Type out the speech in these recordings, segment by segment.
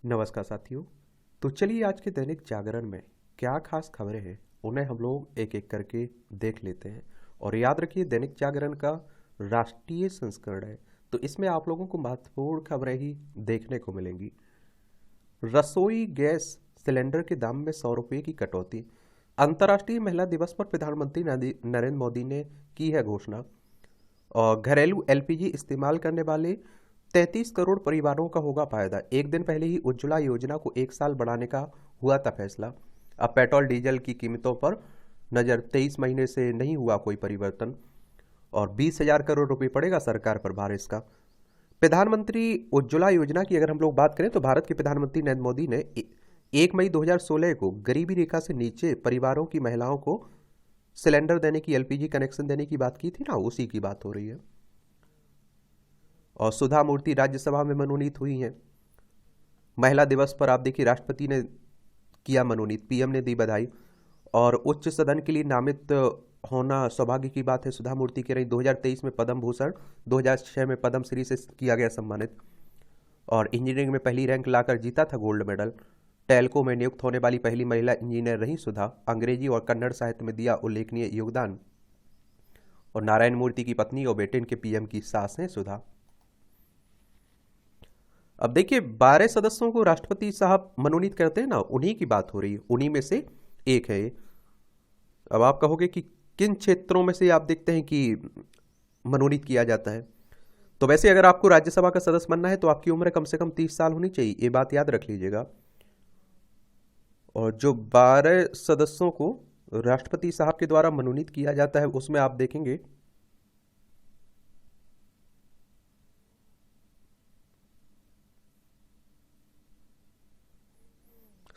नमस्कार साथियों। तो चलिए आज के दैनिक जागरण में क्या खास खबरें हैं उन्हें हम लोग एक एक करके देख लेते हैं। और याद रखिए दैनिक जागरण का राष्ट्रीय संस्करण है, तो इसमें आप लोगों को महत्वपूर्ण खबरें ही देखने को मिलेंगी। रसोई गैस सिलेंडर के दाम में 100 रुपये की कटौती। अंतर्राष्ट्रीय महिला दिवस पर प्रधानमंत्री नरेंद्र मोदी ने की है घोषणा। और घरेलू एलपीजी इस्तेमाल करने वाले 33 करोड़ परिवारों का होगा फायदा। एक दिन पहले ही उज्ज्वला योजना को 1 साल बढ़ाने का हुआ था फैसला। अब पेट्रोल डीजल की कीमतों पर नजर, 23 महीने से नहीं हुआ कोई परिवर्तन। और 20,000 करोड़ रुपए पड़ेगा सरकार पर भार इसका। प्रधानमंत्री उज्ज्वला योजना की अगर हम लोग बात करें तो भारत के प्रधानमंत्री नरेंद्र मोदी ने 1 मई 2016 को गरीबी रेखा से नीचे परिवारों की महिलाओं को सिलेंडर देने की, एलपीजी कनेक्शन देने की बात की थी ना, उसी की बात हो रही है। और सुधा मूर्ति राज्यसभा में मनोनीत हुई हैं। महिला दिवस पर आप देखिए राष्ट्रपति ने किया मनोनीत, पीएम ने दी बधाई। और उच्च सदन के लिए नामित होना सौभाग्य की बात है। सुधा मूर्ति कह रही 2023 में पद्म भूषण, 2006 में पद्म श्री से किया गया सम्मानित। और इंजीनियरिंग में पहली रैंक लाकर जीता था गोल्ड मेडल। टेल्को में नियुक्त होने वाली पहली महिला इंजीनियर रही सुधा। अंग्रेजी और कन्नड़ साहित्य में दिया उल्लेखनीय योगदान। और नारायण मूर्ति की पत्नी और ब्रिटेन के पीएम की सास हैं सुधा। अब देखिए 12 सदस्यों को राष्ट्रपति साहब मनोनीत करते हैं ना, उन्हीं की बात हो रही है, उन्हीं में से एक है ये। अब आप कहोगे कि किन क्षेत्रों में से आप देखते हैं कि मनोनीत किया जाता है। तो वैसे अगर आपको राज्यसभा का सदस्य बनना है तो आपकी उम्र कम से कम 30 साल होनी चाहिए, ये बात याद रख लीजिएगा। और जो 12 सदस्यों को राष्ट्रपति साहब के द्वारा मनोनीत किया जाता है उसमें आप देखेंगे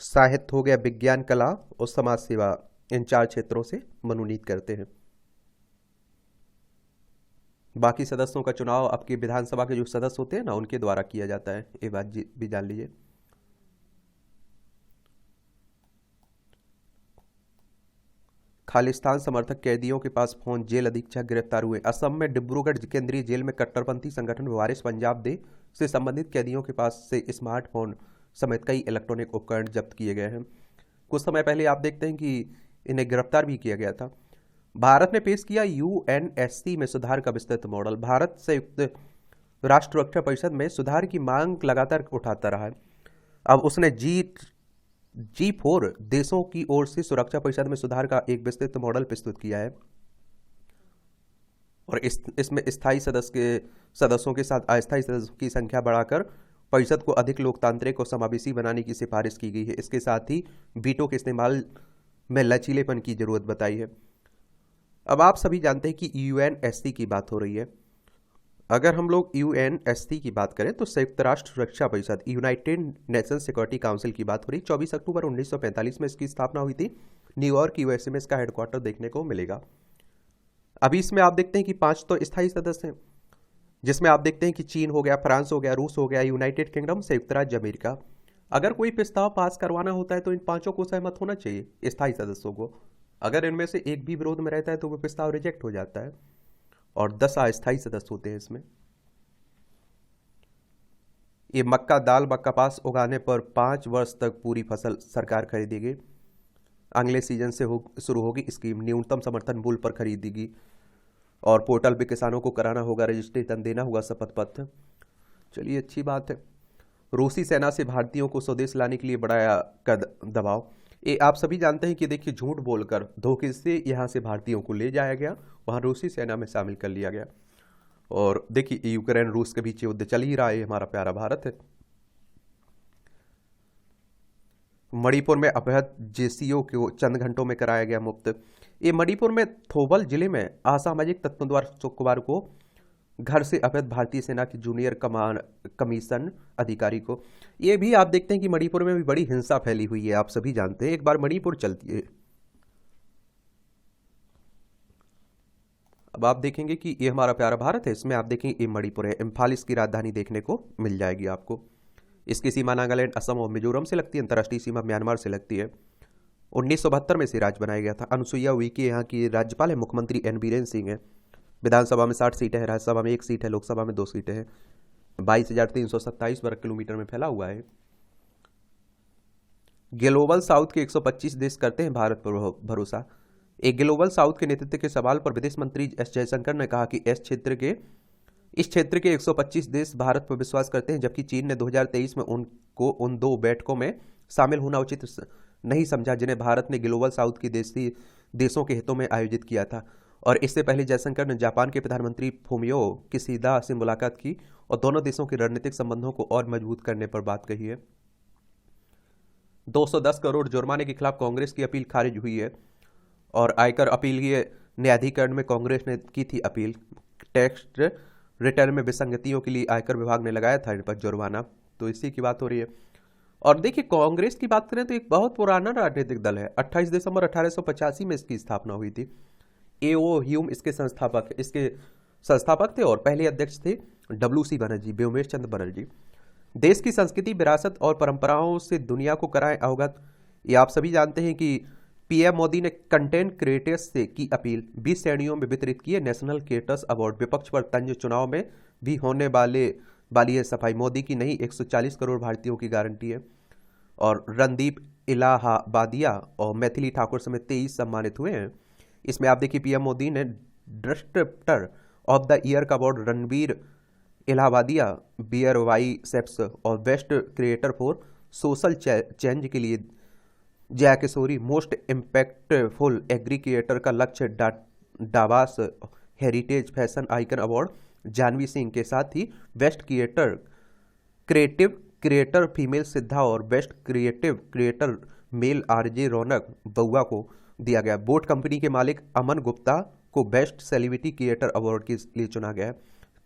साहित्य हो गया, विज्ञान, कला और समाज सेवा, इन 4 क्षेत्रों से मनोनीत करते हैं। बाकी सदस्यों का चुनाव आपकी विधानसभा के जो सदस्य होते हैं ना उनके द्वारा किया जाता है, ये बात भी जान लीजिए। खालिस्तान समर्थक कैदियों के पास फोन, जेल अधीक्षक गिरफ्तार हुए। असम में डिब्रूगढ़ केंद्रीय जेल में कट्टरपंथी संगठन वारिस पंजाब दे से संबंधित कैदियों के पास से स्मार्टफोन समेत कई इलेक्ट्रॉनिक उपकरण जब्त किए गए हैं। कुछ समय पहले आप देखते हैं कि इन्हें गिरफ्तार भी किया गया था। भारत ने पेश किया यूएनएससी में सुधार का विस्तृत मॉडल। भारत संयुक्त राष्ट्र सुरक्षा परिषद में सुधार की मांग लगातार उठाता रहा है। अब उसने G4 देशों की ओर से सुरक्षा परिषद में सुधार का एक विस्तृत मॉडल प्रस्तुत किया है। और इसमें स्थायी सदस्यों के साथ अस्थायी सदस्यों की संख्या बढ़ाकर परिषद को अधिक लोकतांत्रिक और समावेशी बनाने की सिफारिश की गई है। इसके साथ ही वीटो के इस्तेमाल में लचीलेपन की जरूरत बताई है। अब आप सभी जानते हैं कि यूएनएससी की बात हो रही है। अगर हम लोग यूएनएससी की बात करें तो संयुक्त राष्ट्र सुरक्षा परिषद, यूनाइटेड नेशन सिक्योरिटी काउंसिल की बात हो रही। 24 अक्टूबर 1945 में इसकी स्थापना हुई थी। न्यूयॉर्क यूएसए में इसका हेडक्वार्टर देखने को मिलेगा। अभी इसमें आप देखते हैं कि 5 तो स्थायी सदस्य हैं, जिसमें आप देखते हैं कि चीन हो गया, फ्रांस हो गया, रूस हो गया, यूनाइटेड किंगडम, संयुक्त राज्य अमेरिका। अगर कोई प्रस्ताव पास करवाना होता है तो इन 5 को सहमत होना चाहिए, स्थायी सदस्यों को। अगर इनमें से एक भी विरोध में रहता है तो वो प्रस्ताव रिजेक्ट हो जाता है। और 10 अस्थायी सदस्य होते हैं इसमें। ये मक्का, दाल व कपास उगाने पर 5 वर्ष तक पूरी फसल सरकार खरीदेगी। अगले सीजन से शुरू होगी स्कीम। न्यूनतम समर्थन मूल्य पर खरीदेगी। और पोर्टल पे किसानों को कराना होगा रजिस्ट्रेशन, देना होगा शपथ पत्र। चलिए अच्छी बात है। रूसी सेना से भारतीयों को स्वदेश लाने के लिए बढ़ाया दबाव। ये आप सभी जानते हैं कि देखिए झूठ बोलकर धोखे से यहाँ से भारतीयों को ले जाया गया, वहाँ रूसी सेना में शामिल कर लिया गया। और देखिए यूक्रेन रूस के बीच युद्ध चल ही रहा है, हमारा प्यारा भारत है। मणिपुर में अवैध जेसीओ को चंद घंटों में कराया गया मुक्त। ये मणिपुर में थोबल जिले में असामाजिक तत्वों द्वारा शुक्रवार को घर से अवैध भारतीय सेना की जूनियर कमीशन अधिकारी को। ये भी आप देखते हैं कि मणिपुर में भी बड़ी हिंसा फैली हुई है, आप सभी जानते हैं। एक बार मणिपुर चलती है। अब आप देखेंगे कि ये हमारा प्यारा भारत है, इसमें आप देखेंगे ये मणिपुर है। इम्फाल इसकी राजधानी देखने को मिल जाएगी आपको। इसकी सीमा नागालैंड, असम और मिजोरम से लगती है। अंतर्राष्ट्रीय सीमा म्यांमार से लगती है। 1972 में इसे राज्य बनाया गया था। अनुसुईया उइके यहाँ की राज्यपाल है। मुख्यमंत्री एन बीरेन सिंह है। विधानसभा में 60 सीटें हैं, राज्यसभा में 1 सीट है, लोकसभा में 2 सीटें हैं। 22,327 वर्ग किलोमीटर में फैला हुआ है। ग्लोबल साउथ के 125 देश करते हैं भारत पर भरोसा। एक ग्लोबल साउथ के नेतृत्व के सवाल पर विदेश मंत्री एस जयशंकर ने कहा कि इस क्षेत्र के 125 देश भारत पर विश्वास करते हैं, जबकि चीन ने 2023 में उनको उन 2 बैठकों में शामिल होना उचित नहीं समझा जिन्हें भारत ने ग्लोबल साउथ की देशों के हितों में आयोजित किया था। और इससे पहले जयशंकर ने जापान के प्रधानमंत्री फूमियो किशिदा से मुलाकात की और दोनों देशों के रणनीतिक संबंधों को और मजबूत करने पर बात कही है। 210 करोड़ जुर्माने के खिलाफ कांग्रेस की अपील खारिज हुई है और आयकर अपीलीय न्यायाधिकरण में कांग्रेस ने की थी अपील। टैक्स रिटर्न में विसंगतियों के लिए आयकर विभाग ने लगाया था इन पर जुर्माना, तो इसी की बात हो रही है। और देखिए, कांग्रेस की बात करें तो एक बहुत पुराना राजनीतिक दल है। 28 दिसंबर 1885 में इसकी स्थापना हुई थी। A.O. ह्यूम इसके संस्थापक थे और पहले अध्यक्ष थे WC बनर्जी, व्योमेश चंद्र बनर्जी। देश की संस्कृति, विरासत और परंपराओं से दुनिया को कराएं अवगत। ये आप सभी जानते हैं कि पीएम मोदी ने कंटेंट क्रिएटर्स से की अपील, 20 श्रेणियों में वितरित किए नेशनल क्रिएटर्स अवार्ड। विपक्ष पर तंज, चुनाव में भी होने वाली है सफाई, मोदी की नहीं 140 करोड़ भारतीयों की गारंटी है। और रणदीप इलाहाबादिया और मैथिली ठाकुर समेत 23 सम्मानित हुए हैं। इसमें आप देखिए, पीएम मोदी ने डिस्ट्रप्टर ऑफ द ईयर का award Ranveer Allahbadia, BeerBiceps और best creator for social change के लिए Jaya Kishori, most impactful agri creator का Lakshya Dabas heritage fashion icon award Jahnavi Singh के साथ ही best creative creator female Siddha और best creative creator male RJ Raunac Bauaa को दिया गया। बोट कंपनी के मालिक अमन गुप्ता को बेस्ट सेलिब्रिटी क्रिएटर अवार्ड के लिए चुना गया।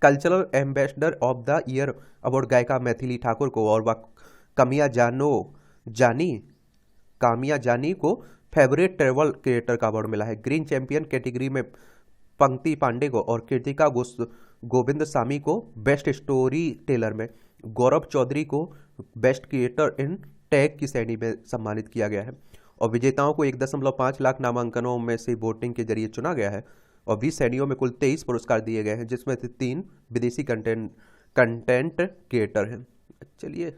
Cultural ambassador of the year award गायिका मैथिली ठाकुर को और कामिया जानी को फेवरेट ट्रेवल क्रिएटर का अवार्ड मिला है। ग्रीन चैंपियन कैटेगरी में पंक्ति पांडे को और कृतिका गोविंद सामी को बेस्ट स्टोरी टेलर में, गौरव चौधरी को बेस्ट क्रिएटर इन टैग की श्रेणी में सम्मानित किया गया है। और विजेताओं को 1.5 लाख नामांकनों में से वोटिंग के जरिए चुना गया है और 20 श्रेणियों में कुल 23 पुरस्कार दिए गए हैं, जिसमें से 3 विदेशी कंटेंट क्रिएटर हैं। चलिए,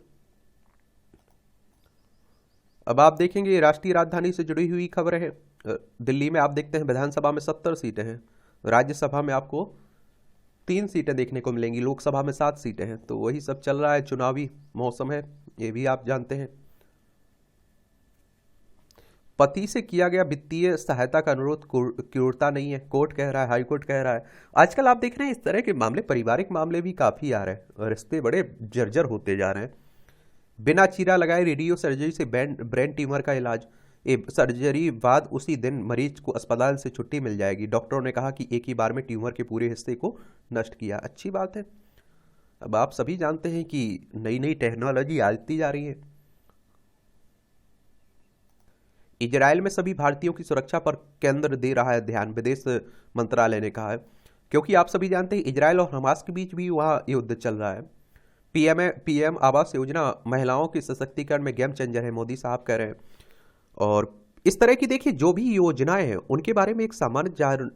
अब आप देखेंगे राष्ट्रीय राजधानी से जुड़ी हुई खबरें हैं। दिल्ली में आप देखते हैं विधानसभा में 70 सीटें हैं, राज्यसभा में आपको 3 सीटें देखने को मिलेंगी, लोकसभा में 7 सीटें हैं। तो वही सब चल रहा है, चुनावी मौसम है, ये भी आप जानते हैं। पति से किया गया वित्तीय सहायता का अनुरोध क्रूरता नहीं है, कोर्ट कह रहा है, हाई कोर्ट कह रहा है। आजकल आप देख रहे हैं इस तरह के मामले, पारिवारिक मामले भी काफी आ रहे हैं और रिश्ते बड़े जर्जर होते जा रहे हैं। बिना चीरा लगाए रेडियो सर्जरी से ब्रेन ट्यूमर का इलाज, सर्जरी बाद उसी दिन मरीज को अस्पताल से छुट्टी मिल जाएगी। डॉक्टरों ने कहा कि एक ही बार में ट्यूमर के पूरे हिस्से को नष्ट किया। अच्छी बात है। अब आप सभी जानते हैं कि नई नई टेक्नोलॉजी आती जा रही है। इजराइल में सभी भारतीयों की सुरक्षा पर केंद्र दे रहा है ध्यान, विदेश मंत्रालय ने कहा है, क्योंकि आप सभी जानते हैं इजराइल और हमास के बीच भी वहां युद्ध चल रहा है। पीएम आवास योजना महिलाओं के सशक्तिकरण में गेम चेंजर है, मोदी साहब कह रहे हैं। और इस तरह की देखिए जो भी योजनाएं हैं उनके बारे में एक सामान्य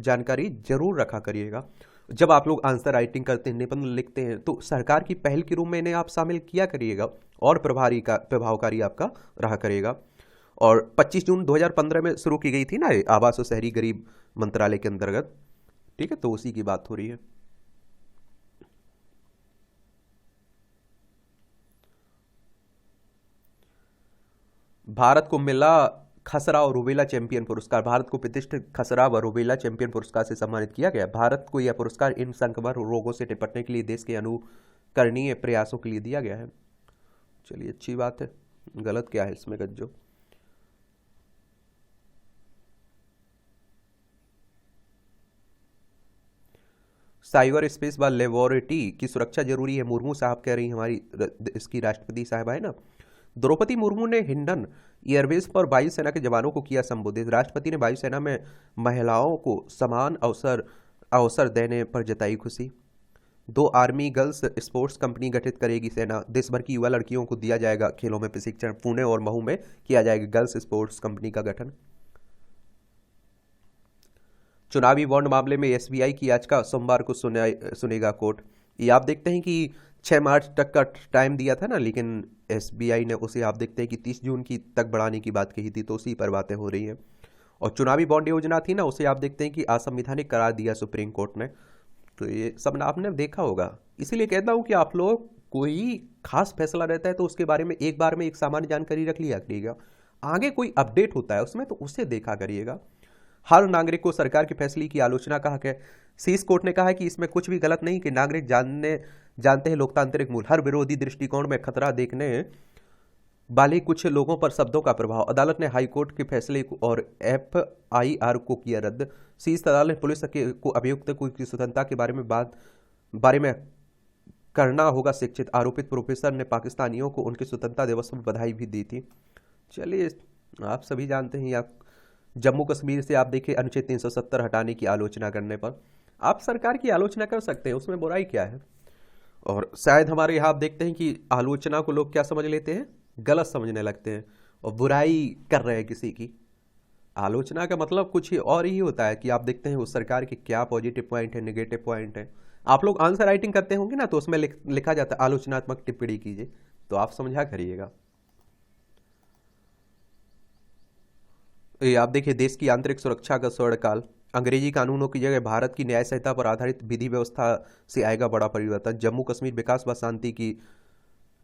जानकारी जरूर रखा करिएगा। जब आप लोग आंसर राइटिंग करते हैं, निबंध लिखते हैं, तो सरकार की पहल के रूप में इन्हें आप शामिल किया करिएगा और प्रभावकारी आपका रहा करेगा। और 25 जून 2015 में शुरू की गई थी ना आवास और शहरी गरीब मंत्रालय के अंतर्गत, ठीक है, तो उसी की बात हो रही है। भारत को मिला खसरा और रूबेला चैंपियन पुरस्कार। भारत को प्रतिष्ठित खसरा व रूबेला चैंपियन पुरस्कार से सम्मानित किया गया। भारत को यह पुरस्कार इन संक्रमण रोगों से निपटने के लिए देश के अनुकरणीय प्रयासों के लिए दिया गया है। चलिए, अच्छी बात है। गलत क्या है इसमें गज्जो? साइबर स्पेस व लेबोरेटरी की सुरक्षा जरूरी है, मुर्मू साहब कह रही हैं, हमारी इसकी राष्ट्रपति साहबा है ना। द्रौपदी मुर्मू ने हिंडन एयरबेस पर वायुसेना के जवानों को किया संबोधित। राष्ट्रपति ने वायुसेना में महिलाओं को समान अवसर देने पर जताई खुशी। 2 आर्मी गर्ल्स स्पोर्ट्स कंपनी गठित करेगी सेना। देश भर की युवा लड़कियों को दिया जाएगा खेलों में प्रशिक्षण। पुणे और महू में किया जाएगा गर्ल्स स्पोर्ट्स कंपनी का गठन। चुनावी बॉन्ड मामले में एसबीआई की याचिका सोमवार को सुनेगा कोर्ट। ये आप देखते हैं कि 6 मार्च तक का टाइम दिया था ना, लेकिन एसबीआई ने उसे आप देखते हैं कि 30 जून की तक बढ़ाने की बात कही थी, तो उसी पर बातें हो रही हैं। और चुनावी बॉन्ड योजना थी ना, उसे आप देखते हैं कि असंवैधानिक करार दिया सुप्रीम कोर्ट ने। तो ये सब ना आपने देखा होगा। इसीलिए कहता हूँ कि आप लोग कोई खास फैसला रहता है तो उसके बारे में एक बार में एक सामान्य जानकारी रख लिया करिएगा। आगे कोई अपडेट होता है उसमें तो उसे देखा करिएगा। हर नागरिक को सरकार के फैसले की आलोचना का हक है। शीर्ष कोर्ट ने कहा है कि इसमें कुछ भी गलत नहीं कि नागरिक जानते हैं लोकतांत्रिक मूल। हर विरोधी दृष्टिकोण में खतरा देखने वाले कुछ लोगों पर शब्दों का प्रभाव। अदालत ने हाईकोर्ट के फैसले और एफआईआर को किया रद्द। शीर्ष अदालत ने पुलिस को अभियुक्त की स्वतंत्रता के बारे में करना होगा शिक्षित। आरोपित प्रोफेसर ने पाकिस्तानियों को उनके स्वतंत्रता दिवस पर बधाई भी दी थी। चलिए, आप सभी जानते हैं। आप जम्मू कश्मीर से आप देखिए अनुच्छेद 370 हटाने की आलोचना करने पर आप सरकार की आलोचना कर सकते हैं, उसमें बुराई क्या है। और शायद हमारे यहाँ आप देखते हैं कि आलोचना को लोग क्या समझ लेते हैं, गलत समझने लगते हैं और बुराई कर रहे हैं किसी की। आलोचना का मतलब कुछ ही और ही होता है कि आप देखते हैं उस सरकार के क्या पॉजिटिव पॉइंट है, नेगेटिव पॉइंट है। आप लोग आंसर राइटिंग करते होंगे ना, तो उसमें लिखा जाता है आलोचनात्मक टिप्पणी कीजिए, तो आप समझा करिएगा। ये आप देखिए देश की आंतरिक सुरक्षा का स्वर्णकाल। अंग्रेजी कानूनों की जगह भारत की न्याय संहिता पर आधारित विधि व्यवस्था से आएगा बड़ा परिवर्तन। जम्मू कश्मीर विकास व शांति की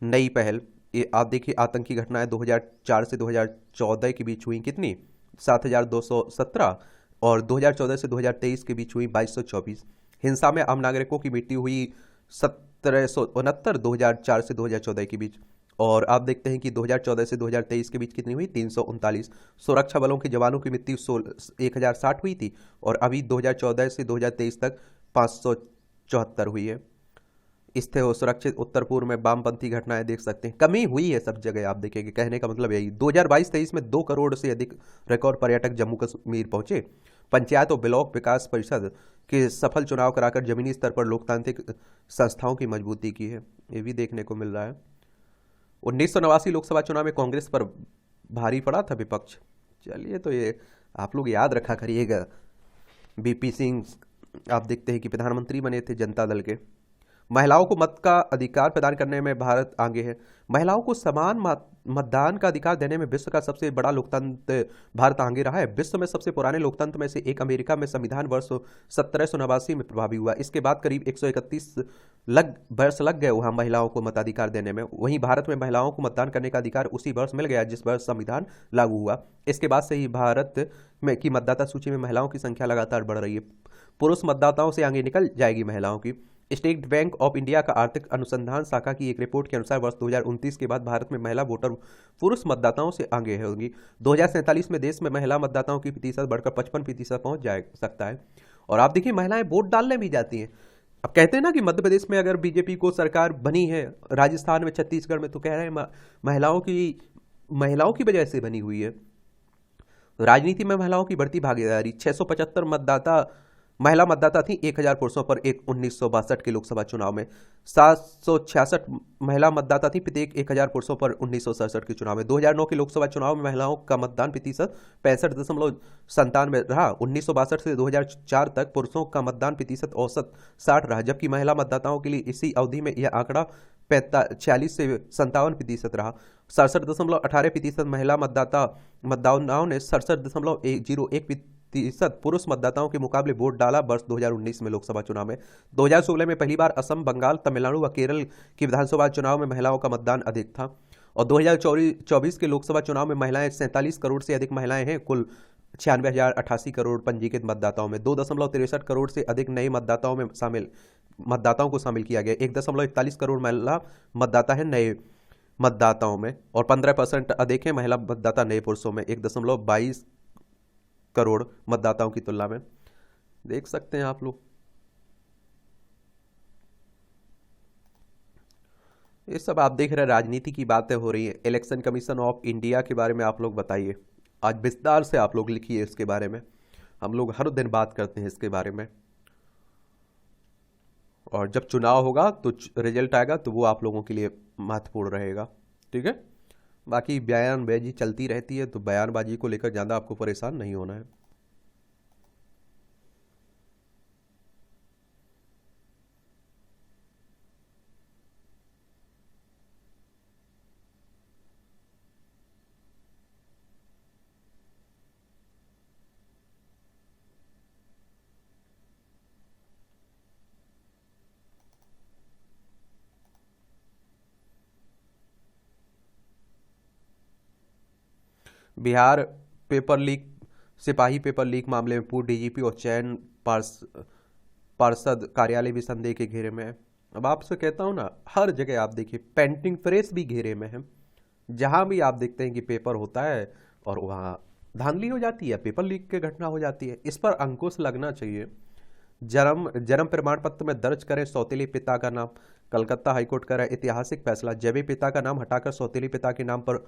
नई पहल। ये आप देखिए आतंकी घटनाएं 2004 से 2014 के बीच हुई कितनी, 7,217। और 2014 से 2023 के बीच हुई 2,224। हिंसा में आम नागरिकों की मृत्यु हुई 1,769 2004 से 2014 के बीच। और आप देखते हैं कि 2014 से 2023 के बीच कितनी हुई, 339। सुरक्षा बलों के जवानों की मृत्यु 1,060 हुई थी और अभी 2014 से 2023 तक 574 हुई है। स्थिर और सुरक्षित उत्तर पूर्व में वामपंथी घटनाएं देख सकते हैं, कमी हुई है सब जगह। आप देखेंगे, कहने का मतलब यही। 2022-23 में 2 करोड़ से अधिक रिकॉर्ड पर्यटक जम्मू कश्मीर पहुंचे। पंचायत और ब्लॉक विकास परिषद के सफल चुनाव कराकर जमीनी स्तर पर लोकतांत्रिक संस्थाओं की मजबूती की है, ये भी देखने को मिल रहा है। 1989 लोकसभा चुनाव में कांग्रेस पर भारी पड़ा था विपक्ष। चलिए, तो ये आप लोग याद रखा करिएगा। बीपी सिंह आप देखते हैं कि प्रधानमंत्री बने थे जनता दल के। महिलाओं को मत का अधिकार प्रदान करने में भारत आगे है। महिलाओं को समान मतदान का अधिकार देने में विश्व का सबसे बड़ा लोकतंत्र भारत आगे रहा है। विश्व में सबसे पुराने लोकतंत्र में से एक अमेरिका में संविधान वर्ष 1789 में प्रभावी हुआ। इसके बाद करीब 131 वर्ष लग गए वहां महिलाओं को मताधिकार देने में। वहीं भारत में महिलाओं को मतदान करने का अधिकार उसी वर्ष मिल गया जिस वर्ष संविधान लागू हुआ। इसके बाद से ही भारत में की मतदाता सूची में महिलाओं की संख्या लगातार बढ़ रही है। पुरुष मतदाताओं से आगे निकल जाएगी महिलाओं की। स्टेट बैंक ऑफ इंडिया का आर्थिक अनुसंधान शाखा की एक रिपोर्ट के अनुसार वर्ष 2029 के बाद भारत में महिला वोटर पुरुष मतदाताओं से आगे होंगी। 2047 में देश में महिला मतदाताओं की प्रतिशत बढ़कर 55% पहुंच जा सकता है। और आप देखिए महिलाएं वोट डालने भी जाती हैं। अब कहते हैं ना कि मध्य प्रदेश में अगर बीजेपी को सरकार बनी है, राजस्थान में, छत्तीसगढ़ में, तो कह रहे हैं महिलाओं की वजह से बनी हुई है। राजनीति में महिलाओं की बढ़ती भागीदारी। 675 महिला मतदाता थी 1,000 पुरुषों पर 1962 के लोकसभा चुनाव में। 766 महिला मतदाता थी प्रत्येक 1,000 पुरुषों पर 1967 के चुनाव में। 2009 के लोकसभा चुनाव में महिलाओं का मतदान प्रतिशत 65.97 रहा। 1962 से 2004 तक पुरुषों का मतदान प्रतिशत औसत 60 रहा, जबकि महिला मतदाताओं के लिए इसी अवधि में यह आंकड़ा 46 से 57% रहा। 67.18% महिला मतदाताओं ने 67.01% पुरुष मतदाताओं के मुकाबले वोट डाला वर्ष 2019 में लोकसभा चुनाव में। 2016 में पहली बार असम, बंगाल, तमिलनाडु व केरल के विधानसभा चुनाव में महिलाओं का मतदान अधिक था। और 2024 के लोकसभा चुनाव में महिलाएं 47 करोड़ से अधिक महिलाएं हैं कुल 96,088 करोड़ पंजीकृत मतदाताओं में। 2.63 करोड़ से अधिक नए मतदाताओं को शामिल किया गया। 1.41 करोड़ महिला मतदाता है नए मतदाताओं में और 15% अधिक है महिला मतदाता नए पुरुषों में 1.22 करोड़ मतदाताओं की तुलना में। देख सकते हैं आप लोग। ये सब आप देख रहे हैं, राजनीति की बातें हो रही है। इलेक्शन कमीशन ऑफ इंडिया के बारे में आप लोग बताइए, आज विस्तार से आप लोग लिखिए इसके बारे में। हम लोग हर दिन बात करते हैं इसके बारे में। और जब चुनाव होगा तो रिजल्ट आएगा तो वो आप लोगों के लिए महत्वपूर्ण रहेगा, ठीक है। बाकी बयानबाजी चलती रहती है, तो बयानबाजी को लेकर ज़्यादा आपको परेशान नहीं होना है। बिहार पेपर लीक सिपाही पेपर लीक मामले में पूर्व डीजीपी और चयन पार्षद कार्यालय भी संदेह के घेरे में है। अब आपसे कहता हूं ना, हर जगह आप देखिए पेंटिंग प्रेस भी घेरे में है। जहां भी आप देखते हैं कि पेपर होता है और वहां धांधली हो जाती है, पेपर लीक की घटना हो जाती है। इस पर अंकुश लगना चाहिए। जन्म जन्म प्रमाण पत्र में दर्ज करें सौतेले पिता का नाम। कलकत्ता हाईकोर्ट का रहा ऐतिहासिक फैसला, जबे पिता का नाम हटाकर सौतेले पिता के नाम पर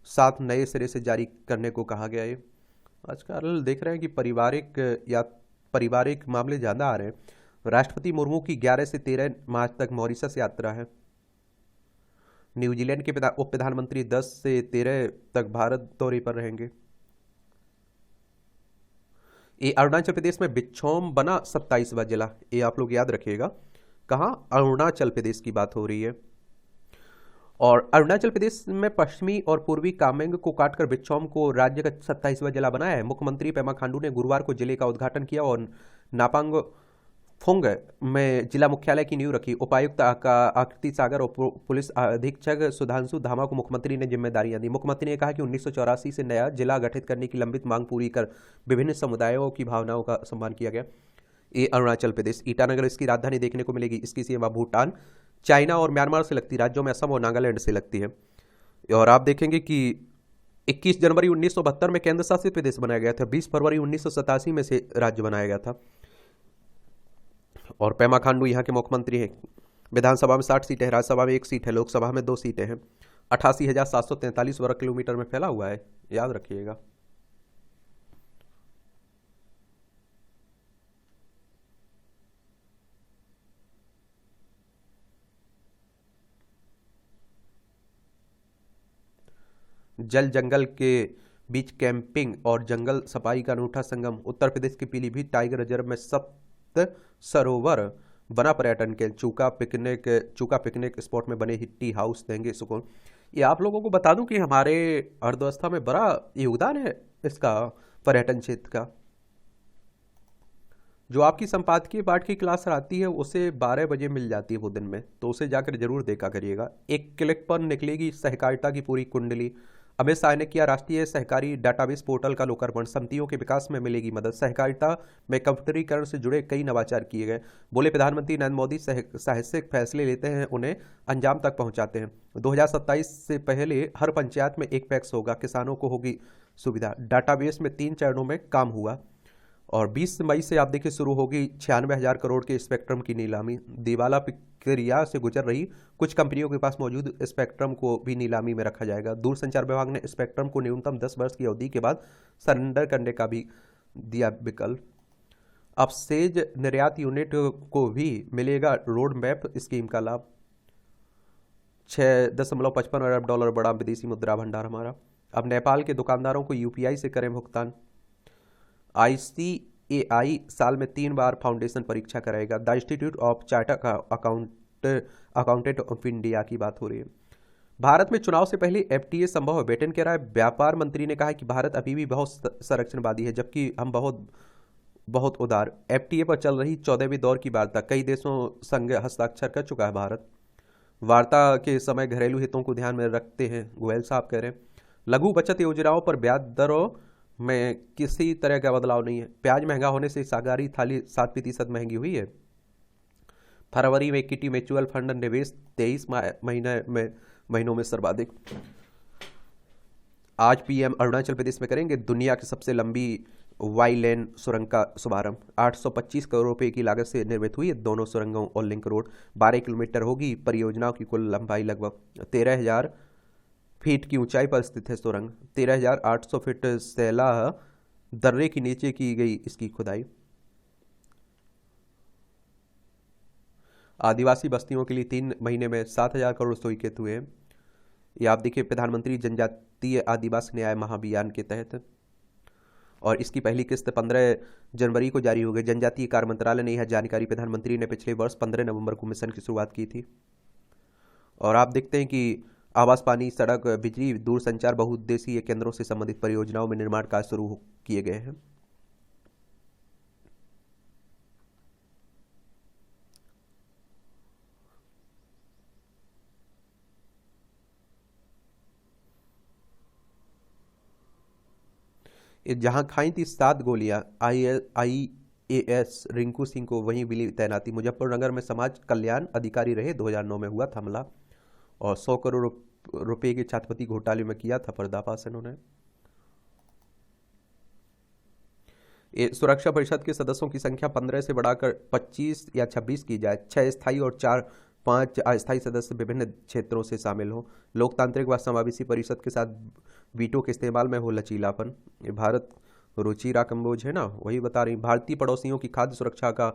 7 नए सिरे से जारी करने को कहा गया है। आजकल देख रहे हैं कि पारिवारिक मामले ज्यादा आ रहे हैं। राष्ट्रपति मुर्मू की 11 से 13 मार्च तक मॉरिशस यात्रा है। न्यूजीलैंड के उप प्रधानमंत्री 10 से 13 तक भारत दौरे पर रहेंगे। ये अरुणाचल प्रदेश में बिच्छोम बना 27वां जिला, ये आप लोग याद रखिएगा। कहाँ? अरुणाचल प्रदेश की बात हो रही है। और अरुणाचल प्रदेश में पश्चिमी और पूर्वी कामेंग को काटकर बिच्छोम को राज्य का 27वां जिला बनाया है। मुख्यमंत्री पेमा खांडू ने गुरुवार को जिले का उद्घाटन किया और नापांग फुंग में जिला मुख्यालय की नींव रखी। उपायुक्त आकृति सागर और पुलिस अधीक्षक सुधांशु धामा को मुख्यमंत्री ने जिम्मेदारियां दी। मुख्यमंत्री ने कहा कि 1984 से नया जिला गठित करने की लंबित मांग पूरी कर विभिन्न समुदायों की भावनाओं का सम्मान किया गया। ये अरुणाचल प्रदेश, ईटानगर इसकी राजधानी देखने को मिलेगी। इसकी सीमा भूटान, चाइना और म्यांमार से लगती, राज्यों में असम और नागालैंड से लगती है। और आप देखेंगे कि 21 जनवरी 1972 में केंद्र शासित प्रदेश बनाया गया था। 20 फरवरी 1987 में से राज्य बनाया गया था। और पेमा खांडू यहाँ के मुख्यमंत्री हैं। विधानसभा में 60 सीटें हैं, राज्यसभा में 1 सीट है, लोकसभा में 2 सीटें हैं। 88,743 वर्ग किलोमीटर में फैला हुआ है, याद रखिएगा। जल जंगल के बीच कैंपिंग और जंगल सफारी का अनूठा संगम। उत्तर प्रदेश के पीलीभीत टाइगर रिजर्व में सप्त सरोवर बना पर्यटन के चूका पिकनिक स्पॉट में बने ही टी हाउस देंगे सुकून। ये आप लोगों को बता दूं कि हमारे अर्थव्यवस्था में बड़ा योगदान है इसका, पर्यटन क्षेत्र का। जो आपकी संपादकीय पाठ की क्लास आती है उसे 12 बजे मिल जाती है वो दिन में, तो उसे जाकर जरूर देखा करिएगा। एक क्लिक पर निकलेगी सहकारिता की पूरी कुंडली। अमित शाह ने किया राष्ट्रीय सहकारी डाटाबेस पोर्टल का लोकार्पण। समितियों के विकास में मिलेगी मदद। सहकारिता में कंप्यूटरीकरण से जुड़े कई नवाचार किए गए। बोले प्रधानमंत्री नरेंद्र मोदी साहसिक फैसले लेते हैं, उन्हें अंजाम तक पहुंचाते हैं। 2027 से पहले हर पंचायत में एक पैक्स होगा, किसानों को होगी सुविधा। डाटाबेस में 3 चरणों में काम हुआ। और 20 मई से आप देखिए शुरू होगी 96,000 करोड़ के स्पेक्ट्रम की नीलामी। दिवाला प्रक्रिया से गुजर रही कुछ कंपनियों के पास मौजूद स्पेक्ट्रम को भी नीलामी में रखा जाएगा। दूरसंचार विभाग ने स्पेक्ट्रम को न्यूनतम 10 वर्ष की अवधि के बाद सरेंडर करने का भी दिया विकल्प। अब सेज निर्यात यूनिट को भी मिलेगा रोड मैप स्कीम का लाभ। 6.55 अरब डॉलर बड़ा विदेशी मुद्रा भंडार हमारा। अब नेपाल के दुकानदारों को यूपीआई से करें भुगतान। आईसीएआई साल में 3 बार फाउंडेशन परीक्षा कराएगा। The institute of chartered accountant of India की बात हो रही है। भारत में चुनाव से पहले एफटीए संभव है, ब्रिटेन कह रहा है। व्यापार मंत्री ने कहा कि भारत अभी भी बहुत संरक्षणवादी है, जबकि हम बहुत बहुत उदार। एफटीए पर चल रही 14वीं दौर की वार्ता, कई देशों संग हस्ताक्षर कर चुका है भारत। वार्ता के समय घरेलू हितों को ध्यान में रखते हैं, गोयल साहब कह रहे हैं। लघु बचत योजनाओं पर ब्याज दरों में किसी तरह का बदलाव नहीं है। प्याज महंगा होने से शाकाहारी थाली 7% महंगी हुई है। फरवरी में इक्विटी म्यूचुअल फंड निवेश 23 महीनों में सर्वाधिक। आज पीएम अरुणाचल प्रदेश में करेंगे दुनिया की सबसे लंबी वाई लेन सुरंग का शुभारंभ। 825 करोड़ रुपए की लागत से निर्मित हुई है दोनों सुरंगों और लिंक रोड। 12 किलोमीटर होगी। परियोजनाओं की कुल लंबाई लगभग 13,000 फीट की ऊंचाई पर स्थित है सुरंग। 13,800 फीट सैलाह दर्रे के नीचे की गई इसकी खुदाई। आदिवासी बस्तियों के लिए 3 महीने में 7,000 करोड़ स्वीकृत हुए हैं। ये आप देखिए प्रधानमंत्री जनजातीय आदिवासी न्याय महाअभियान के तहत। और इसकी पहली किस्त 15 जनवरी को जारी हो गई। जनजातीय कार्य मंत्रालय ने यह जानकारी प्रधानमंत्री ने पिछले वर्ष 15 नवंबर को मिशन की शुरुआत की थी। और आप देखते हैं कि आवास, पानी, सड़क, बिजली, दूरसंचार बहुउद्देशीय केंद्रों से संबंधित परियोजनाओं में निर्माण कार्य शुरू किए गए हैं। जहां खाई थी 7 गोलियां, IAS रिंकू सिंह को वहीं मिली तैनाती। मुजफ्फरनगर में समाज कल्याण अधिकारी रहे, 2009 में हुआ था हमला। और 100 करोड़ रुपए के छात्रवृत्ति घोटाले में किया था पर्दाफाश इन्होंने। सुरक्षा परिषद के सदस्यों की संख्या 15 से बढ़ाकर 25 या 26 की जाए। 6 स्थायी और 5 अस्थायी सदस्य विभिन्न क्षेत्रों से शामिल हों। लोकतांत्रिक व समावेशी परिषद के साथ वीटो के इस्तेमाल में हो लचीलापन। ये भारत रुचिरा कंबोज है ना, वही बता रही। भारतीय पड़ोसियों की खाद्य सुरक्षा का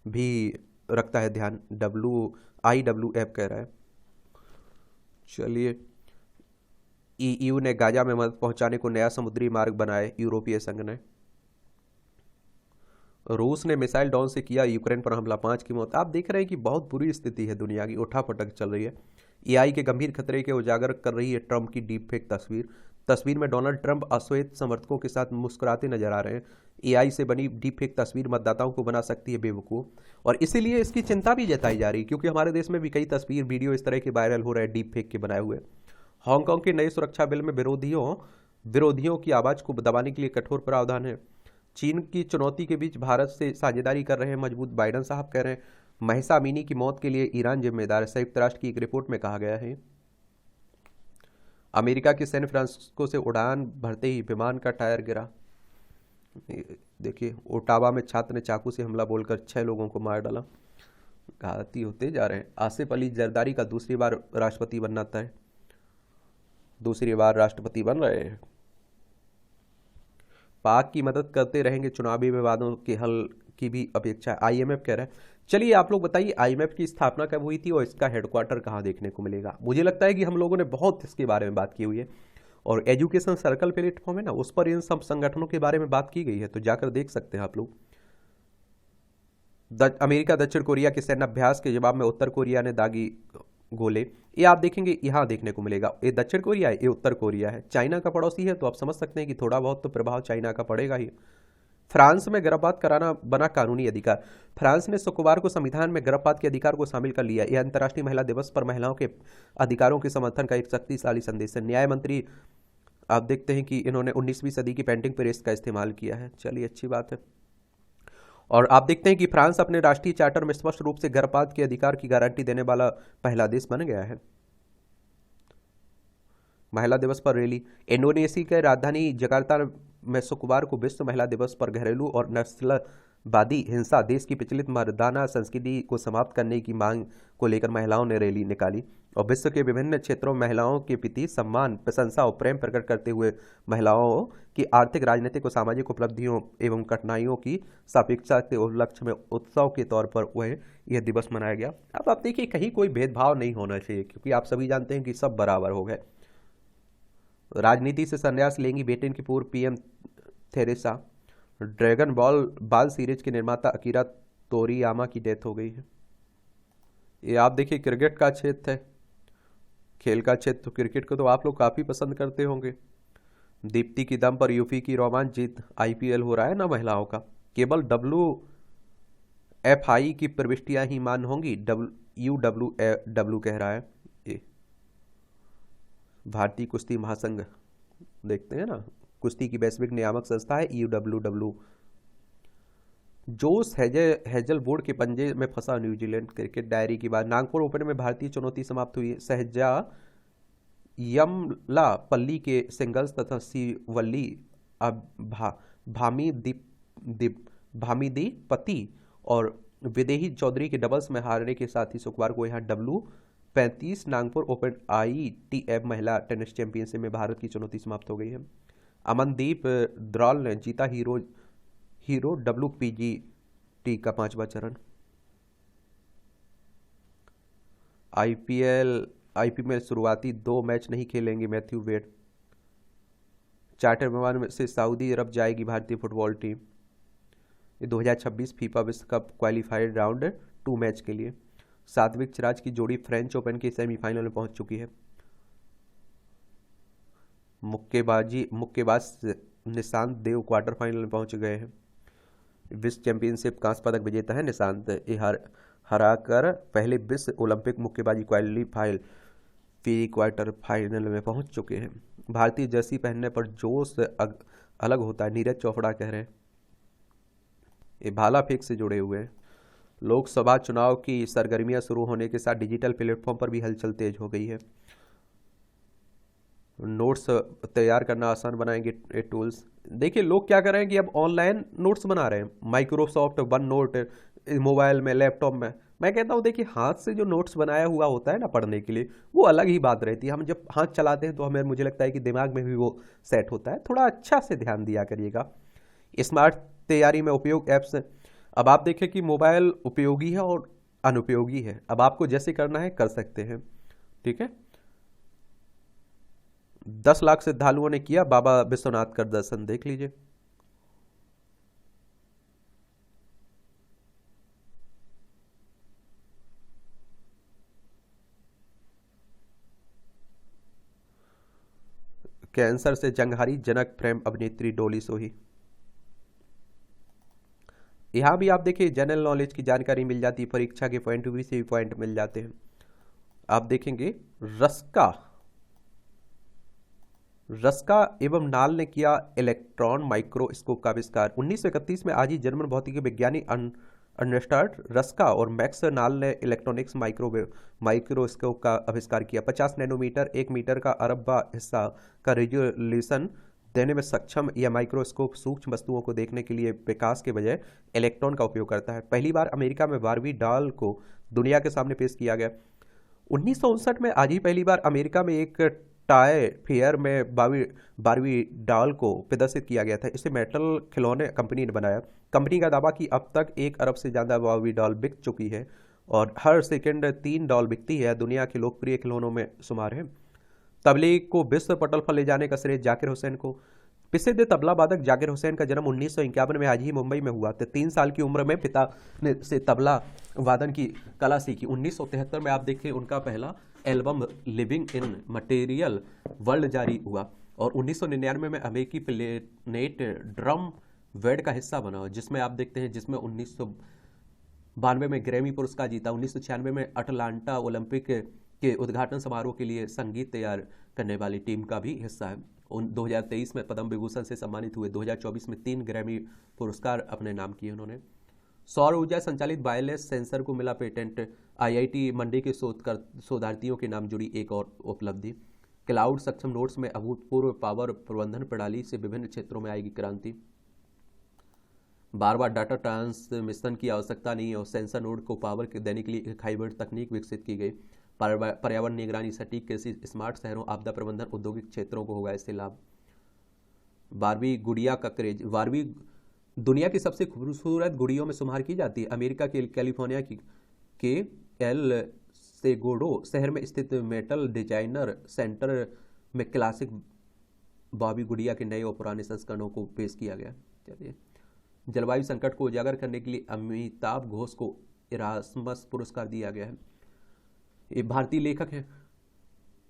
भी रखता है ध्यान, IWF कह रहा है। चलिए, EU ने गाजा में मदद पहुंचाने को नया समुद्री मार्ग बनाए, यूरोपीय संघ ने। रूस ने मिसाइल डाउन से किया यूक्रेन पर हमला, 5 की मौत। आप देख रहे हैं कि बहुत बुरी स्थिति है दुनिया की, उठापटक चल रही है। AI के गंभीर खतरे के उजागर कर रही है ट्रंप की डीप फेक तस्वीर में डोनाल्ड ट्रंप अश्वेत समर्थकों के साथ मुस्कुराते नजर आ रहे हैं। AI से बनी डीप फेक तस्वीर मतदाताओं को बना सकती है बेवकूफ़, और इसीलिए इसकी चिंता भी जताई जा रही है, क्योंकि हमारे देश में भी कई तस्वीर वीडियो इस तरह के वायरल हो रहे हैं डीप फेक के बनाए हुए। हांगकांग के नए सुरक्षा बिल में विरोधियों की आवाज़ को दबाने के लिए कठोर प्रावधान है। चीन की चुनौती के बीच भारत से साझेदारी कर रहे हैं मजबूत, बाइडन साहब कह रहे हैं। महिसा अमीनी की मौत के लिए ईरान जिम्मेदार है, संयुक्त राष्ट्र की एक रिपोर्ट में कहा गया है। अमेरिका के सैन फ्रांसिस्को से उड़ान भरते ही विमान का टायर गिरा। देखिए, ओटावा में छात्र ने चाकू से हमला बोलकर 6 लोगों को मार डाला। घाती होते जा रहे हैं। आसिफ अली जरदारी का दूसरी बार राष्ट्रपति बनना तय, दूसरी बार राष्ट्रपति बन रहे हैं। पाक की मदद करते रहेंगे, चुनावी विवादों के हल की भी अपेक्षा है, IMF कह रहा है। चलिए, आप लोग बताइए IMF की स्थापना कब हुई थी और इसका हेडक्वार्टर कहाँ देखने को मिलेगा। मुझे लगता है कि हम लोगों ने बहुत इसके बारे में बात की हुई है, और एजुकेशन सर्कल प्लेटफॉर्म है ना, उस पर इन सब संगठनों के बारे में बात की गई है, तो जाकर देख सकते हैं आप लोग। अमेरिका दक्षिण कोरिया के सैन्य अभ्यास के जवाब में उत्तर कोरिया ने दागी गोले, ये आप देखेंगे यहाँ देखने को मिलेगा। ये दक्षिण कोरिया है, ये उत्तर कोरिया है, चाइना का पड़ोसी है, तो आप समझ सकते हैं कि थोड़ा बहुत तो प्रभाव चाइना का पड़ेगा ही। फ्रांस में गर्भपात कराना बना कानूनी अधिकार। फ्रांस ने शुक्रवार को संविधान में गर्भपात के अधिकार को शामिल कर लिया। यह अंतर्राष्ट्रीय महिला दिवस पर महिलाओं के अधिकारों के समर्थन का एक शक्तिशाली संदेश है। न्याय मंत्री, आप देखते हैं कि इन्होंने 19वीं सदी की पेंटिंग प्रेस का इस्तेमाल किया है। चलिए, अच्छी बात है। और आप देखते हैं कि फ्रांस अपने राष्ट्रीय चार्टर में स्पष्ट रूप से गर्भपात के अधिकार की गारंटी देने वाला पहला देश बन गया है। महिला दिवस पर रैली। इंडोनेशिया के राजधानी जकार्ता में शुक्रवार को विश्व महिला दिवस पर घरेलू और नस्लवादी हिंसा, देश की प्रचलित मर्दाना संस्कृति को समाप्त करने की मांग को लेकर महिलाओं ने रैली निकाली, और विश्व के विभिन्न क्षेत्रों में महिलाओं के प्रति सम्मान, प्रशंसा और प्रेम प्रकट करते हुए महिलाओं की आर्थिक, राजनीतिक और सामाजिक उपलब्धियों एवं कठिनाइयों की सापेक्षता के उपलक्ष्य में उत्सव के तौर पर वह यह दिवस मनाया गया। अब आप देखिए, कहीं कोई भेदभाव नहीं होना चाहिए, क्योंकि आप सभी जानते हैं कि सब बराबर हो गए। राजनीति से संन्यास लेंगी ब्रिटेन की पूर्व PM थेरेसा। ड्रैगन बाल सीरीज के निर्माता अकीरा तोरियामा की डेथ हो गई है। ये आप देखिए, क्रिकेट का क्षेत्र है, खेल का क्षेत्र, तो क्रिकेट को तो आप लोग काफ़ी पसंद करते होंगे। दीप्ति की दम पर यूपी की रोमांच जीत, IPL हो रहा है ना महिलाओं का। केवल WFI की प्रविष्टियां ही मान होंगी, UWW कह रहा है। भारतीय कुश्ती महासंघ, देखते हैं ना, कुश्ती की वैश्विक नियामक संस्था है UWW। जोश हेजलवुड के पंजे में फंसा न्यूजीलैंड। क्रिकेट डायरी की बात। नागपुर ओपन में भारतीय चुनौती समाप्त हुई। सहजा यमलापल्ली के सिंगल्स तथा शिवल्ली भामीदीपति और विदेही चौधरी के डबल्स में हारने के साथ ही शुक्रवार को यहाँ W35 नागपुर ओपन ITF महिला टेनिस चैंपियनशिप में भारत की चुनौती समाप्त हो गई है। अमनदीप द्रॉल ने जीता हीरो WPGT का 5वां चरण। IP में शुरुआती 2 मैच नहीं खेलेंगे मैथ्यू वेड। चार्टर विमान से सऊदी अरब जाएगी भारतीय फुटबॉल टीम। ये 2026 फीफा विश्व कप क्वालिफाइड राउंड 2 मैच के लिए। सात्विक चिराज की जोड़ी फ्रेंच ओपन के सेमीफाइनल में पहुंच चुकी है। मुक्केबाज निशांत देव क्वार्टर फाइनल में पहुंच गए हैं। विश्व चैंपियनशिप कांस्य पदक विजेता है निशांत, हराकर पहले विश्व ओलंपिक मुक्केबाजी क्वालिफाइड प्री क्वार्टर फाइनल में पहुंच चुके हैं। भारतीय जर्सी पहनने पर जोश अलग होता है। नीरज चोपड़ा कह रहे हैं ये भाला फेंक से जुड़े हुए हैं। लोकसभा चुनाव की सरगर्मियां शुरू होने के साथ डिजिटल प्लेटफॉर्म पर भी हलचल तेज हो गई है। नोट्स तैयार करना आसान बनाएंगे ये टूल्स। देखिए लोग क्या कर रहे हैं कि अब ऑनलाइन नोट्स बना रहे हैं, माइक्रोसॉफ्ट वन नोट मोबाइल में, लैपटॉप में। मैं कहता हूँ देखिए हाथ से जो नोट्स बनाया हुआ होता है ना पढ़ने के लिए, वो अलग ही बात रहती है। हम जब हाथ चलाते हैं तो हमें, मुझे लगता है कि दिमाग में भी वो सेट होता है। थोड़ा अच्छा से ध्यान दिया करिएगा। स्मार्ट तैयारी में उपयोग ऐप्स। अब आप देखें कि मोबाइल उपयोगी है और अनुपयोगी है। अब आपको जैसे करना है कर सकते हैं, ठीक है। 10 लाख श्रद्धालुओं ने किया बाबा विश्वनाथ का दर्शन, देख लीजिए। कैंसर से जंग हारी जनक प्रेम अभिनेत्री डोली सोही। यहाँ भी आप देखिए जनरल नॉलेज की जानकारी मिल जाती है, परीक्षा के पॉइंट भी से भी पॉइंट मिल जाते हैं। आप देखेंगे रस्का रस्का एवं नाल ने किया इलेक्ट्रॉन माइक्रोस्कोप का आविष्कार। 1931 में आज ही जर्मन भौतिकी विज्ञानी अर्नेस्ट रस्का और मैक्स नाल ने इलेक्ट्रॉनिक्स माइक्रोस्कोप का आविष्कार किया। 50 नैनोमीटर 1 मीटर का अरबा हिस्सा का रेजोल्यूशन देने में सक्षम यह माइक्रोस्कोप सूक्ष्म वस्तुओं को देखने के लिए विकास के बजाय इलेक्ट्रॉन का उपयोग करता है। पहली बार अमेरिका में बारबी डॉल को दुनिया के सामने पेश किया गया। 1959 में आज ही पहली बार अमेरिका में एक टाय फेयर में बारबी डॉल को प्रदर्शित किया गया था। इसे मेटल खिलौने कंपनी ने बनाया। कंपनी का दावा कि अब तक 1 अरब से ज़्यादा बारबी डॉल बिक चुकी है और हर सेकंड 3 डॉल बिकती है। दुनिया के लोकप्रिय खिलौनों में शुमार है। तबले को विश्व पटल पर ले जाने का श्रेय जाकिर हुसैन को। प्रसिद्ध तबला वादक जाकिर हुसैन का जन्म 1951 में आज ही मुंबई में हुआ था। 3 साल की उम्र में पिता ने से तबला वादन की कला सीखी। 1973 में आप देखिए उनका पहला album living in material world जारी हुआ और 1999 में अमेरिकी प्लेनेट ड्रम वेड का हिस्सा बना, जिसमें आप देखते हैं जिसमें 1992 में ग्रैमी पुरस्कार जीता। 1996 में अटलांटा ओलंपिक के उद्घाटन समारोह के लिए संगीत तैयार करने वाली टीम का भी हिस्सा है। 2023 में पद्म विभूषण से सम्मानित हुए। 2024 में 3 ग्रैमी पुरस्कार अपने नाम किए उन्होंने। सौर ऊर्जा संचालित वायरलेस सेंसर को मिला पेटेंट। आईआईटी मंडी के शोधार्थियों के नाम जुड़ी एक और उपलब्धि। क्लाउड सक्षम नोड्स में अभूतपूर्व पावर प्रबंधन प्रणाली से विभिन्न क्षेत्रों में आएगी क्रांति। बार बार डाटा ट्रांसमिशन की आवश्यकता नहीं और सेंसर नोड को पावर देने के लिए एक हाइब्रिड तकनीक विकसित की गई। पर्यावरण निगरानी, सटीक कृषि, स्मार्ट शहरों, आपदा प्रबंधन, औद्योगिक क्षेत्रों को होगा इससे लाभ। बारबी गुड़िया का क्रेज। बारबी दुनिया की सबसे खूबसूरत गुड़ियों में शुमार की जाती है। अमेरिका के कैलिफोर्निया के एल सेगोडो शहर में स्थित मेटल डिजाइनर सेंटर में क्लासिक बारबी गुड़िया के नए और पुराने संस्करणों को पेश किया गया। चलिए, जलवायु संकट को उजागर करने के लिए अमिताभ घोष को इरास्मस पुरस्कार दिया गया है। ये भारतीय लेखक हैं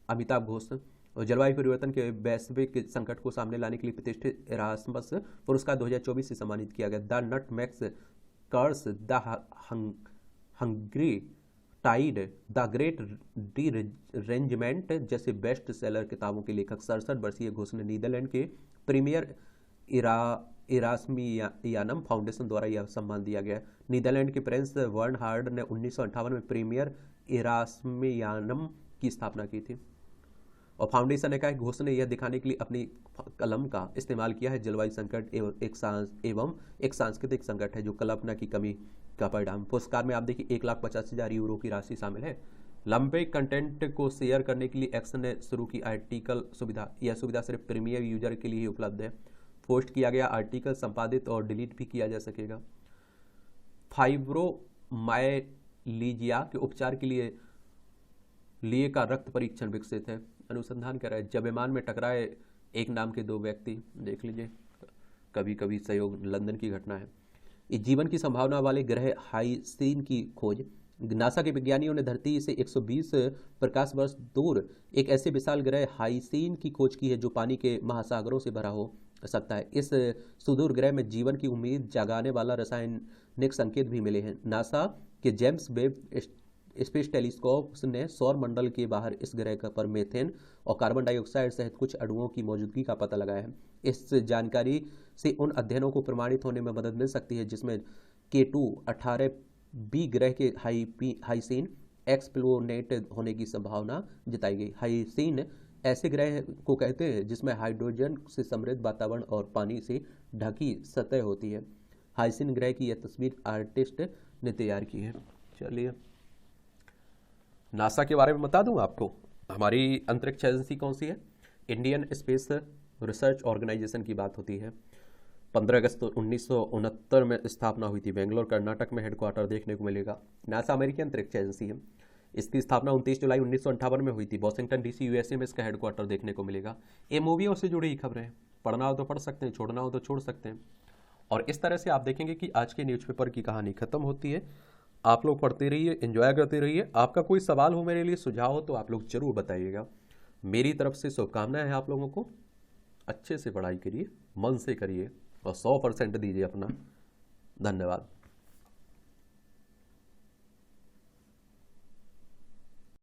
अमिताभ घोष और जलवायु परिवर्तन के वैश्विक संकट को सामने लाने के लिए प्रतिष्ठित इरास्मस पुरस्कार 2024 से सम्मानित किया गया। The nutmeg's curse, the hungry tide, the great derangement जैसे बेस्ट सेलर किताबों के लेखक 67 वर्षीय घोष ने नीदरलैंड के प्रीमियर इरास्मियानम फाउंडेशन द्वारा यह सम्मान दिया गया। नीदरलैंड के प्रिंस बर्नहार्ड ने 1958 में प्रीमियर इरास्मियानम की स्थापना की थी और फाउंडेशन ने कहा कि घोष ने यह दिखाने के लिए अपनी कलम का इस्तेमाल किया है जलवायु संकट एवं एक सांस्कृतिक संकट है जो कल्पना की कमी का परिणाम। पुरस्कार में आप देखिए 1,50,000 यूरो की राशि शामिल है। लंबे कंटेंट को शेयर करने के लिए एक्सन ने शुरू की आर्टिकल सुविधा। यह सुविधा सिर्फ प्रीमियर यूजर के लिए ही उपलब्ध है। पोस्ट किया गया आर्टिकल संपादित और डिलीट भी किया जा सकेगा। फाइब्रोमाइल्जिया के उपचार के लिए का रक्त परीक्षण विकसित है। अनुसंधान कर रहा है। जब विमान में टकराए एक नाम के 2 व्यक्ति, देख लीजिए कभी कभी सहयोग, लंदन की घटना है। इस जीवन की संभावना वाले ग्रह हाइसीन की खोज। नासा के विज्ञानियों ने धरती से 120 प्रकाश वर्ष दूर एक ऐसे विशाल ग्रह हाइसीन की खोज की है जो पानी के महासागरों से भरा हो सकता है। इस सुदूर ग्रह में जीवन की उम्मीद जगाने वाला रासायनिक संकेत भी मिले हैं। नासा के जेम्स वेब स्पेस टेलीस्कोप ने सौर मंडल के बाहर इस ग्रह पर मीथेन और कार्बन डाइऑक्साइड सहित कुछ अणुओं की मौजूदगी का पता लगाया है। इस जानकारी से उन अध्ययनों को प्रमाणित होने में मदद मिल सकती है जिसमें K2 18b ग्रह के हाइसीन एक्सप्लोनेट होने की संभावना जताई गई। हाइसीन ऐसे ग्रह को कहते हैं जिसमें हाइड्रोजन से समृद्ध वातावरण और पानी से ढकी सतह होती है। हाइसिन ग्रह की यह तस्वीर आर्टिस्ट ने तैयार की है। चलिए, नासा के बारे में बता दूं आपको। हमारी अंतरिक्ष एजेंसी कौन सी है? इंडियन स्पेस रिसर्च ऑर्गेनाइजेशन की बात होती है। 15 अगस्त 1969 में स्थापना हुई थी। बेंगलोर कर्नाटक में हेडक्वार्टर देखने को मिलेगा। नासा अमेरिकी अंतरिक्ष एजेंसी है। इसकी स्थापना 29 जुलाई 1958 में हुई थी। वॉशिंगटन DC USA में इसका हेडक्वार्टर देखने को मिलेगा। ये मूवियों से जुड़ी ही खबरें हैं, पढ़ना हो तो पढ़ सकते हैं, छोड़ना हो तो छोड़ सकते हैं। और इस तरह से आप देखेंगे कि आज के न्यूज़पेपर की कहानी खत्म होती है। आप लोग पढ़ते रहिए, एंजॉय करते रहिए। आपका कोई सवाल हो, मेरे लिए सुझाव हो, तो आप लोग जरूर बताइएगा। मेरी तरफ से शुभकामनाएं हैं आप लोगों को। अच्छे से पढ़ाई करिए, मन से करिए और 100% दीजिए अपना। धन्यवाद।